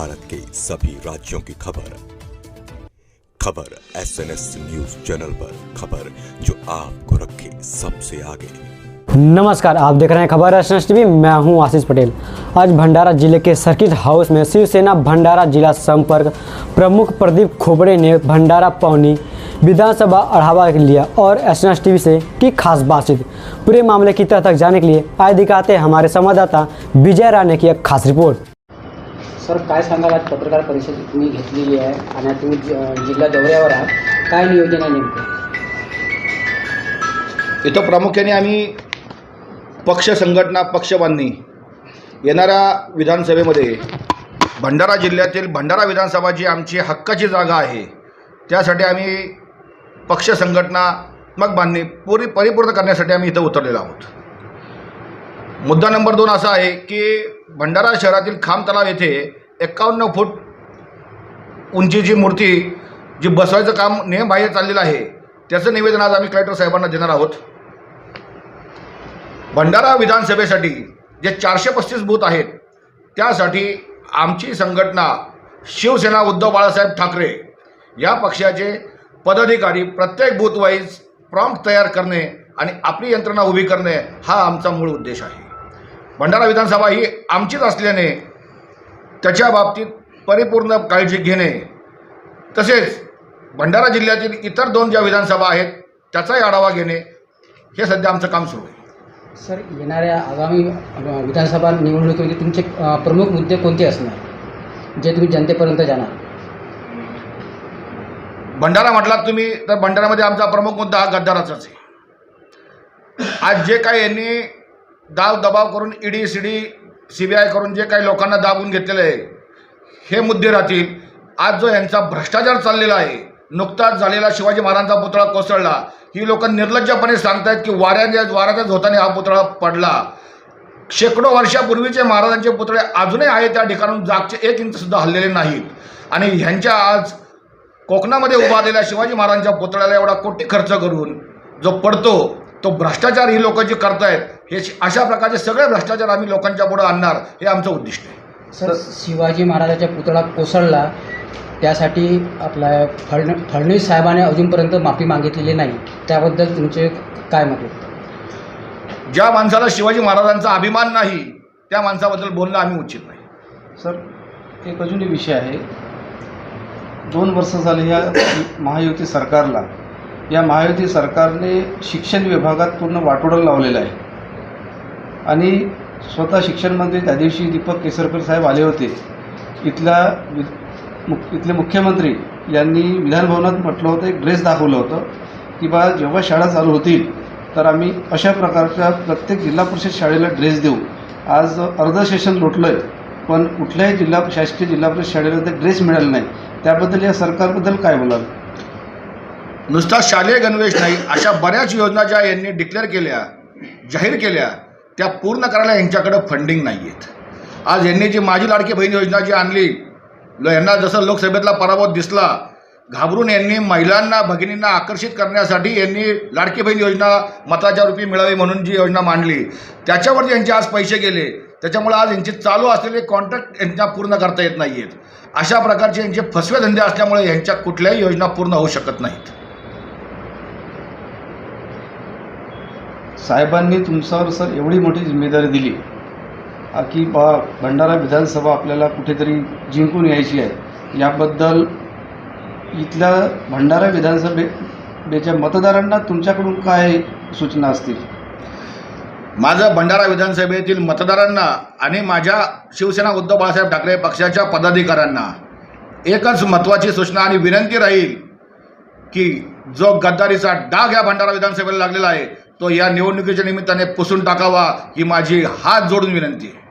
भारत के सभी राज्यों की खबर SNS न्यूज चैनल पर, खबर जो आपको रखे सबसे आगे। नमस्कार, आप देख रहे हैं खबर SNS टीवी। मैं हूं आशीष पटेल। आज भंडारा जिले के सर्किट हाउस में शिवसेना भंडारा जिला संपर्क प्रमुख प्रदीप खोबड़े ने भंडारा पौनी विधानसभा आढ़ावा लिया और SNS टीवी से की खास बातचीत। पूरे मामले की तह तक जाने के लिए आए दिखाते हमारे संवाददाता विजय राय ने किया खास रिपोर्ट। सर, काय सांगाल, आज पत्रकार परिषद तुम्ही घेतलेली आहे आणि तुम्ही जिल्हा दौऱ्यावर आहात, काय नियोजन आहे नेमकं? इथं प्रामुख्याने आम्ही पक्ष संघटना, पक्ष बांधणी येणाऱ्या विधानसभेमध्ये भंडारा जिल्ह्यातील भंडारा विधानसभा जी आमची हक्काची जागा आहे, त्यासाठी आम्ही पक्ष संघटनात्मक बांधणी परिपूर्ण करण्यासाठी आम्ही इथं उतरलेलो आहोत। मुद्दा नंबर 2 असा आहे की भंडारा शहरातील खाम तलाव येथे 51 फूट उंचीची मूर्ती जी बसवायचं काम नियमबाह्य चाललेलं आहे, त्याचं निवेदन आज आम्ही कलेक्टर साहेबांना देणार आहोत। भंडारा विधानसभेसाठी जे 435 बूथ आहेत, त्यासाठी आमची संघटना शिवसेना उद्धव बाळासाहेब ठाकरे या पक्षाचे पदाधिकारी प्रत्येक बूथ वाईज प्रॉम्प्ट तयार करणे आणि आपली यंत्रणा उभी करणे हा आमचा मूळ उद्देश आहे। भंडारा विधानसभा ही आमचीच असल्याने त्याच्या बाबतीत परिपूर्ण काळजी घेणे, तसेच भंडारा जिल्ह्यातील इतर 2 ज्या विधानसभा आहेत त्याचाही आढावा घेणे, हे सध्या आमचं काम सुरू आहे। सर, येणाऱ्या आगामी विधानसभा निवडणुकीमध्ये तुमचे प्रमुख मुद्दे कोणते असणार जे तुम्ही जनतेपर्यंत जाणार? भंडारा म्हटलात तुम्ही तर भंडाऱ्यामध्ये आमचा प्रमुख मुद्दा हा गद्दाराचाच आहे। आज जे काही यांनी दाब दबाव करून ED CD CBI करून जे काही लोकांना दाबून घेतलेलं आहे, हे मुद्दे राहतील। आज जो यांचा भ्रष्टाचार चाललेला आहे, नुकताच झालेला शिवाजी महाराजांचा पुतळा कोसळला, ही लोक निर्लज्जपणे सांगतायत की वाऱ्याच्या झोताने हा पुतळा पडला। शेकडो वर्षापूर्वीचे महाराजांचे पुतळे अजूनही आहे त्या ठिकाणून जागचे 1 इंच सुद्धा हललेले नाहीत आणि ह्यांच्या आज कोकणामध्ये उभारलेल्या शिवाजी महाराजांच्या पुतळ्याला एवढा कोटी खर्च करून जो पडतो, तो भ्रष्टाचार ही लोक जे करतायत, हे अशा प्रकारचे सगळे भ्रष्टाचार आम्ही लोकांच्या पुढे आणणार, हे आमचं उद्दिष्ट आहे। सर, शिवाजी महाराजांचा पुतळा कोसळला त्यासाठी आपला फडणवीस साहेबांनी अजूनपर्यंत माफी मागितलेली नाही, त्याबद्दल तुमचे काय मत आहे? ज्या माणसाला शिवाजी महाराजांचा अभिमान नाही, त्या माणसाबद्दल बोलणं आम्ही उचित नाही। सर, एक अजूनही विषय आहे। 2 वर्ष झाले या महायुती सरकारला, या महायुती सरकारने शिक्षण विभागात पूर्ण वाटोळं लावलेलं आहे आणि स्वतः शिक्षण मंत्री त्या दिवशी दीपक केसरकर साहेब आले होते। इथले मुख्यमंत्री यांनी विधानभवनात म्हटलं होतं, एक ड्रेस दाखवलं होतं की बा जेव्हा शाळा चालू होतील तर आम्ही अशा प्रकारच्या प्रत्येक जिल्हा परिषद शाळेला ड्रेस देऊ। आज अर्ध सेशन लोटलं आहे, पण कुठल्याही शासकीय जिल्हा परिषद शाळेला ते ड्रेस मिळाले नाही, त्याबद्दल या सरकारबद्दल काय बोलाल? नुसता शालेय गणवेश नाही, अशा बऱ्याच योजना ज्या यांनी डिक्लेअर केल्या, जाहीर केल्या, त्या पूर्ण करायला यांच्याकडे फंडिंग नाही आहेत। आज यांनी जी माझी लाडकी बहीण योजना जी आणली, यांना जसं लोकसभेतला पराभव दिसला, घाबरून यांनी महिलांना, भगिनींना आकर्षित करण्यासाठी यांनी लाडकी बहीण योजना मताच्या रूपी मिळावी म्हणून जी योजना मांडली, त्याच्यावरती यांचे आज पैसे गेले। त्याच्यामुळे आज यांचे चालू असलेले कॉन्ट्रॅक्ट यांना पूर्ण करता येत नाही आहेत। अशा प्रकारचे यांचे फसवे धंदे असल्यामुळे यांच्या कुठल्याही योजना पूर्ण होऊ शकत नाहीत। साहेबांनी तुमच्यावर सर एवढी मोठी जिम्मेदारी दिली की भंडारा विधानसभा आपल्याला कुठेतरी जिंकून यायची आहे, याबद्दल इथल्या भंडारा विधानसभेच्या मतदारांना तुमच्याकडून काय सूचना असतील? माझं भंडारा विधानसभेतील मतदारांना आणि माझ्या शिवसेना उद्धव बाळासाहेब ठाकरे पक्षाच्या पदाधिकाऱ्यांना एकच महत्त्वाची सूचना आणि विनंती राहील की जो गद्दारीचा डाग या भंडारा विधानसभेला लागलेला आहे, तो या निवडणुकीच्या निमित्ताने पुसून टाकावा, ही माझी हात जोडून विनंती आहे।